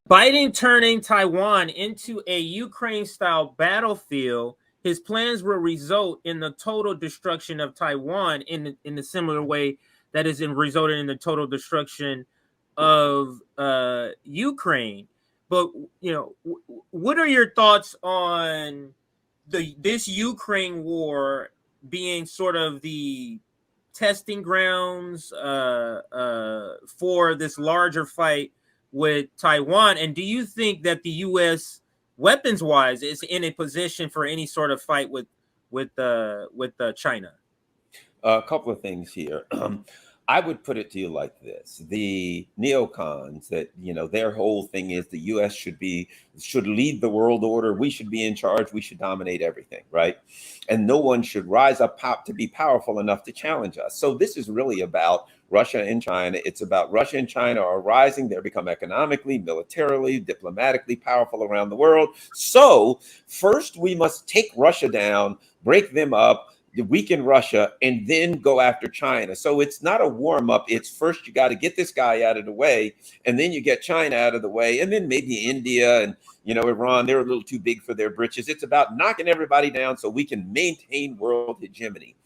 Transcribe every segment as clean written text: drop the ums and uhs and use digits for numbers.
Biden turning Taiwan into a Ukraine-style battlefield. His plans will result in the total destruction of Taiwan in a similar way that is resulted in the total destruction of Ukraine. But what are your thoughts on this Ukraine war being sort of the testing grounds for this larger fight with Taiwan? And do you think that the U.S. weapons-wise is in a position for any sort of fight with China? A couple of things here. I would put it to you like this: the neocons, that their whole thing is the U.S. should lead the world order. We should be in charge. We should dominate everything, right? And no one should rise up to be powerful enough to challenge us. So this is really about Russia and China. It's about Russia and China are rising. They've become economically, militarily, diplomatically powerful around the world. So first, we must take Russia down, break them up, weaken Russia, and then go after China. So it's not a warm up. It's first you got to get this guy out of the way, and then you get China out of the way, and then maybe India and Iran. They're a little too big for their britches. It's about knocking everybody down so we can maintain world hegemony.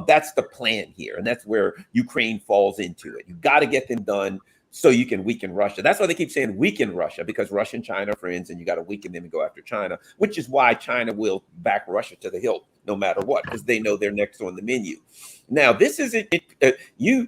That's the plan here, and that's where Ukraine falls into it. You got to get them done so you can weaken Russia. That's why they keep saying weaken Russia, because Russia and China are friends, and you got to weaken them and go after China, which is why China will back Russia to the hilt no matter what, because they know they're next on the menu. Now, this isn't you.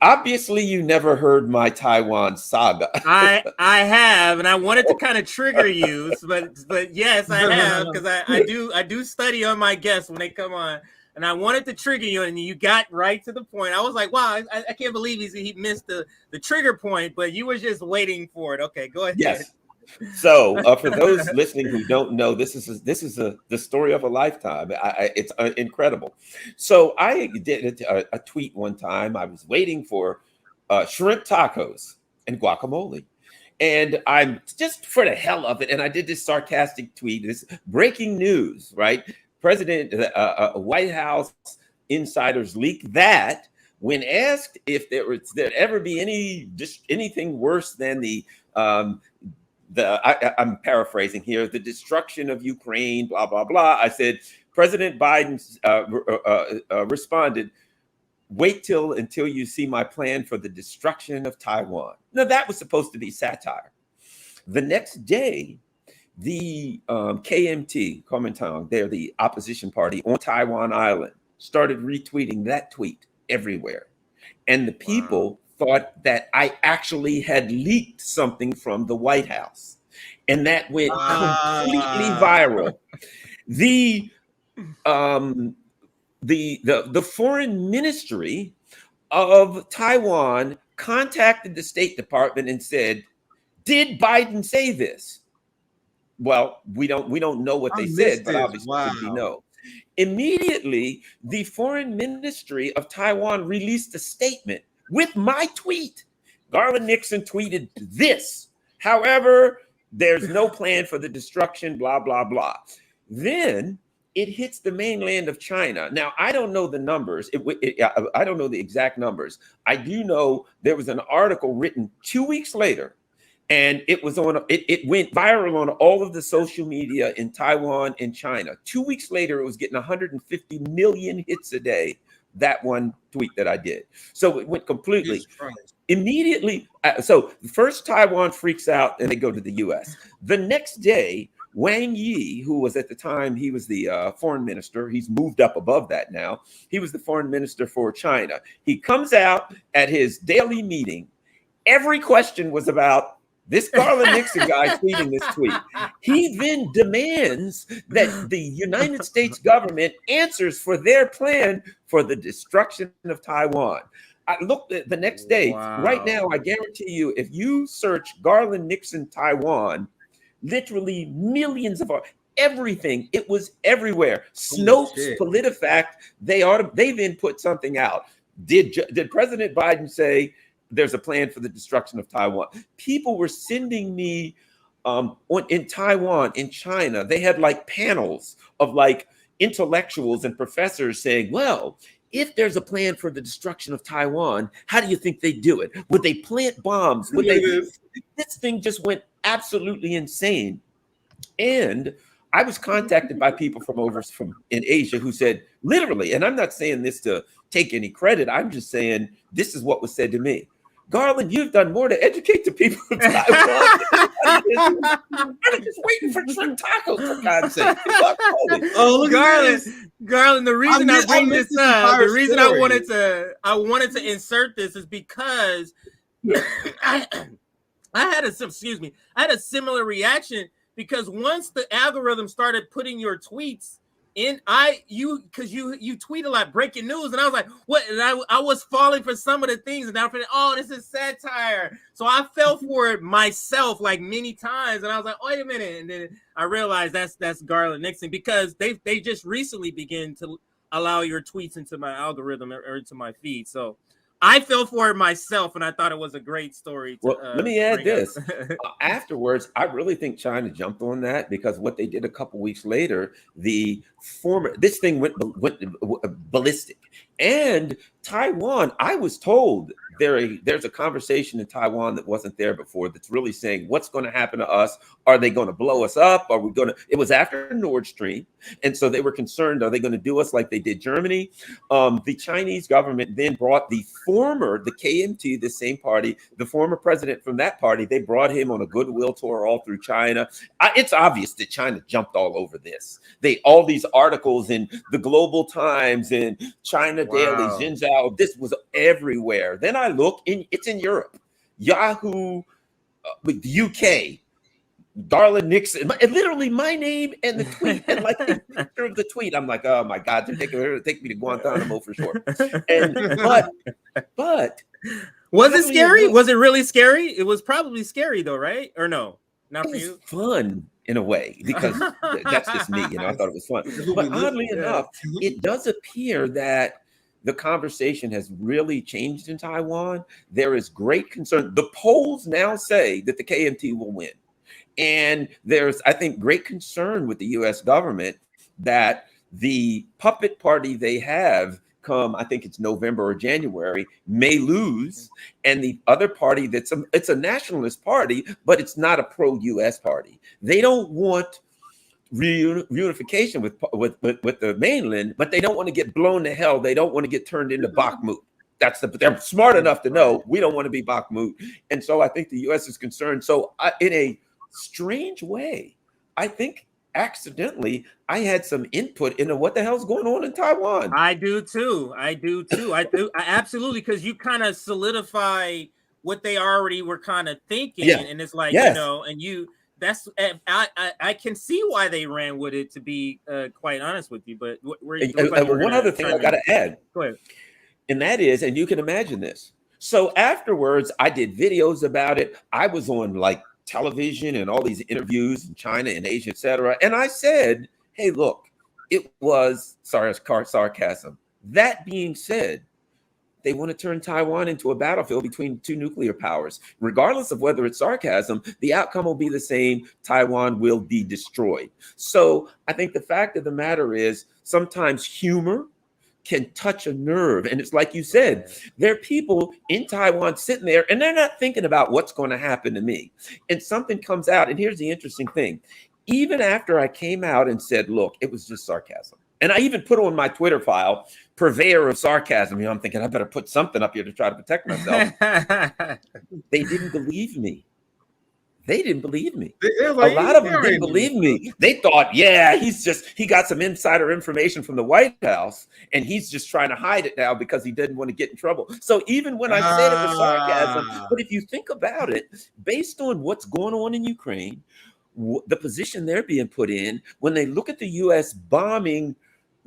Obviously, you never heard my Taiwan saga. I have, and I wanted to kind of trigger you, but yes, I have, because I do study on my guests when they come on, and I wanted to trigger you, and you got right to the point. I was like, wow, I can't believe he missed the trigger point, but you were just waiting for it. Okay, go ahead. Yes. So for those listening who don't know, this is the story of a lifetime. It's incredible. So I did a tweet one time. I was waiting for shrimp tacos and guacamole, and I'm just for the hell of it. And I did this sarcastic tweet. This breaking news, right? President, White House insiders leaked that when asked if there'd ever be anything worse than I'm paraphrasing here, the destruction of Ukraine, blah, blah, blah. I said, President Biden responded, wait until you see my plan for the destruction of Taiwan. Now, that was supposed to be satire. The next day, the KMT, Kuomintang, they're the opposition party on Taiwan Island, started retweeting that tweet everywhere. And the people thought that I actually had leaked something from the White House, and that went completely viral. The foreign ministry of Taiwan contacted the State Department and said, "Did Biden say this?" Well, we don't know what they said, but obviously we know. Immediately, the foreign ministry of Taiwan released a statement with my tweet. Garland Nixon tweeted this. However, there's no plan for the destruction, blah, blah, blah. Then it hits the mainland of China. Now, I don't know the numbers. I don't know the exact numbers. I do know there was an article written 2 weeks later, and it went viral on all of the social media in Taiwan and China. 2 weeks later, it was getting 150 million hits a day. That one tweet that I did. So it went completely immediately. So first Taiwan freaks out and they go to the US. The next day, Wang Yi, who was at the time, he was the foreign minister. He's moved up above that now. He was the foreign minister for China. He comes out at his daily meeting. Every question was about this Garland Nixon guy tweeting this tweet. He then demands that the United States government answers for their plan for the destruction of Taiwan. I looked at the next day. Wow. Right now, I guarantee you, if you search Garland Nixon Taiwan, literally millions of everything, it was everywhere. Snopes, PolitiFact, they then put something out. Did President Biden say there's a plan for the destruction of Taiwan? People were sending me in Taiwan, in China, they had like panels of like intellectuals and professors saying, well, if there's a plan for the destruction of Taiwan, how do you think they do it? Would they plant bombs? Would they? This thing just went absolutely insane. And I was contacted by people from in Asia who said literally, and I'm not saying this to take any credit, I'm just saying this is what was said to me. Garland, you've done more to educate the people of Taiwan. I was just waiting for shrimp tacos, for God's sake. Oh, Garland, the reason I bring this up, the reason story. I wanted to insert this is because I had a similar reaction, because once the algorithm started putting your tweets in, because you tweet a lot, breaking news, and I was like, what? And I was falling for some of the things, and I was, oh, this is satire. So I fell for it myself like many times, and I was like, wait a minute, and then I realized that's Garland Nixon, because they just recently began to allow your tweets into my algorithm or into my feed. So I fell for it myself, and I thought it was a great story. Let me add this. Afterwards, I really think China jumped on that, because what they did a couple weeks later, this thing went ballistic. And Taiwan, I was told there's a conversation in Taiwan that wasn't there before that's really saying, what's going to happen to us? Are they going to blow us up? Are we going to? It was after Nord Stream. And so they were concerned, are they going to do us like they did Germany? The Chinese government then brought the KMT, the same party, the former president from that party, they brought him on a goodwill tour all through China. It's obvious that China jumped all over this. All these articles in the Global Times and China Daily, Xinjiao, this was everywhere. Then I look, it's in Europe. Yahoo, with the UK, Garland Nixon, literally my name and the tweet, and like the picture of the tweet. I'm like, oh my God, they're take me to Guantanamo for sure. But was it scary? Was it really scary? It was probably scary though, right? Or no? Not for you? Fun in a way, because that's just me. I thought it was fun. But oddly enough, it does appear that the conversation has really changed in Taiwan. There is great concern. The polls now say that the KMT will win. And there's, I think, great concern with the U.S. government that the puppet party they have come, I think it's November or January, may lose. And the other party it's a nationalist party, but it's not a pro-U.S. party. They don't want reunification with the mainland, but they don't want to get blown to hell. They don't want to get turned into Bakhmut. They're smart enough to know we don't want to be Bakhmut. And so I think the U.S. is concerned. So in a strange way, I think accidentally I had some input into what the hell's going on in Taiwan. I do too. I absolutely, because you kind of solidify what they already were kind of thinking. Yeah. And it's like, I can see why they ran with it, to be quite honest with you. But one other thing I got to add, go ahead. And that is, and you can imagine this. So afterwards, I did videos about it. I was on like television and all these interviews in China and Asia, etc. And I said, hey, look, it was sarcasm. That being said, they want to turn Taiwan into a battlefield between two nuclear powers. Regardless of whether it's sarcasm, the outcome will be the same. Taiwan will be destroyed. So I think the fact of the matter is, sometimes humor can touch a nerve. And it's like you said, there are people in Taiwan sitting there and they're not thinking about what's going to happen to me. And something comes out. And here's the interesting thing. Even after I came out and said, look, it was just sarcasm. And I even put on my Twitter file, purveyor of sarcasm. I'm thinking I better put something up here to try to protect myself. They didn't believe me. They didn't believe me. A lot of them didn't believe me. They thought, he got some insider information from the White House and he's just trying to hide it now because he didn't want to get in trouble. So even when I said it was sarcasm, but if you think about it, based on what's going on in Ukraine, the position they're being put in, when they look at the U.S. bombing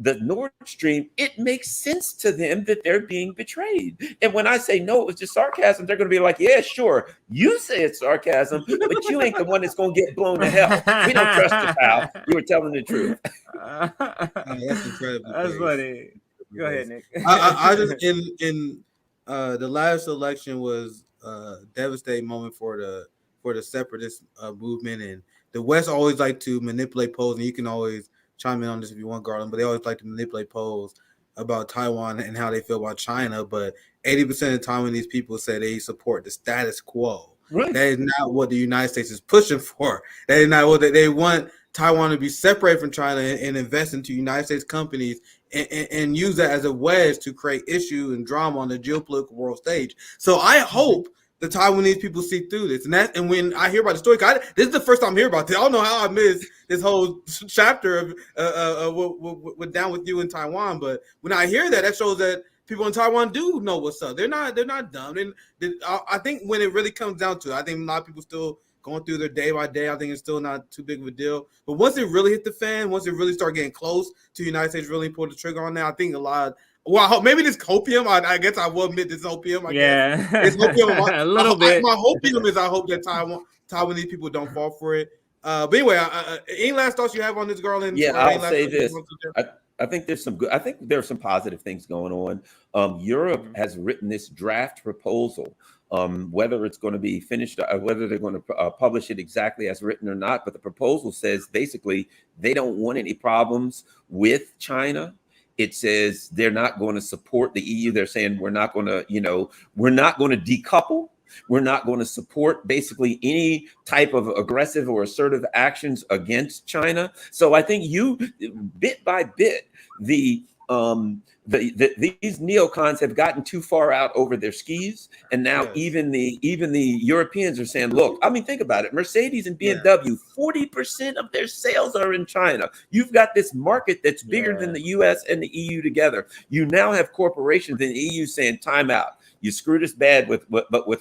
the Nord Stream, it makes sense to them that they're being betrayed. And when I say no, it was just sarcasm, they're going to be like, yeah, sure. You say it's sarcasm, but you ain't the one that's going to get blown to hell. We don't trust you, pal. You were telling the truth. That's incredible. That's funny. Go ahead, Nick. I just in the last election was a devastating moment for the separatist movement, and the West always like to manipulate polls, and you can always chime in on this if you want, Garland, but they always like to manipulate polls about Taiwan and how they feel about China. But 80% of the time when these people say they support the status quo, Right. That is not what the United States is pushing for. That is not what they want. Taiwan to be separated from China and invest into United States companies and use that as a wedge to create issue and drama on the geopolitical world stage. So I hope the Taiwanese people see through this. And when I hear about the story, this is the first time I'm hearing about this. I don't know how I missed this whole chapter of what down with you in Taiwan. But when I hear that, that shows that people in Taiwan do know what's up. They're not dumb. I think when it really comes down to it, I think a lot of people still going through their day by day. I think it's still not too big of a deal. But once it really hit the fan, once it really start getting close to the United States really pull the trigger on that, I think a lot of, well, I hope maybe this hopium. I guess I will admit this hopium. I guess it's hopium. A little bit. My hopium is I hope that Taiwanese people don't fall for it. But anyway, any last thoughts you have on this, Garland? Yeah, I'll say this. I think there's some good. I think there are some positive things going on. Europe has written this draft proposal. Whether it's going to be finished, whether they're going to publish it exactly as written or not, but the proposal says basically they don't want any problems with China. It says they're not going to support the EU. They're saying we're not going to decouple. We're not going to support basically any type of aggressive or assertive actions against China. So I think bit by bit, these neocons have gotten too far out over their skis, and now even the Europeans are saying, "Look, I mean, think about it. Mercedes and BMW, 40% of their sales are in China. You've got this market that's bigger than the U.S. and the EU together. You now have corporations in the EU saying, "Time out. You screwed us bad with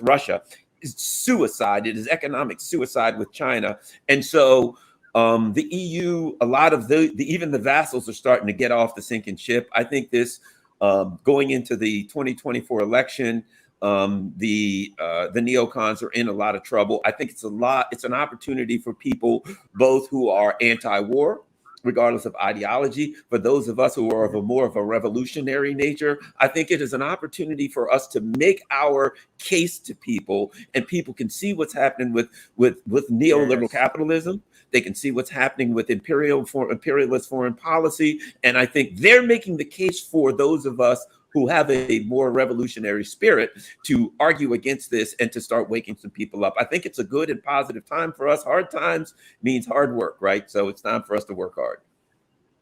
Russia. It's suicide. It is economic suicide with China." And so the EU, a lot of even the vassals are starting to get off the sinking ship. I think this going into the 2024 election, the neocons are in a lot of trouble. I think it's an opportunity for people both who are anti-war, regardless of ideology. For those of us who are of more of a revolutionary nature, I think it is an opportunity for us to make our case to people, and people can see what's happening with neoliberal capitalism. They can see what's happening with imperialist foreign policy. And I think they're making the case for those of us who have a more revolutionary spirit to argue against this and to start waking some people up. I think it's a good and positive time for us. Hard times means hard work, right? So it's time for us to work hard.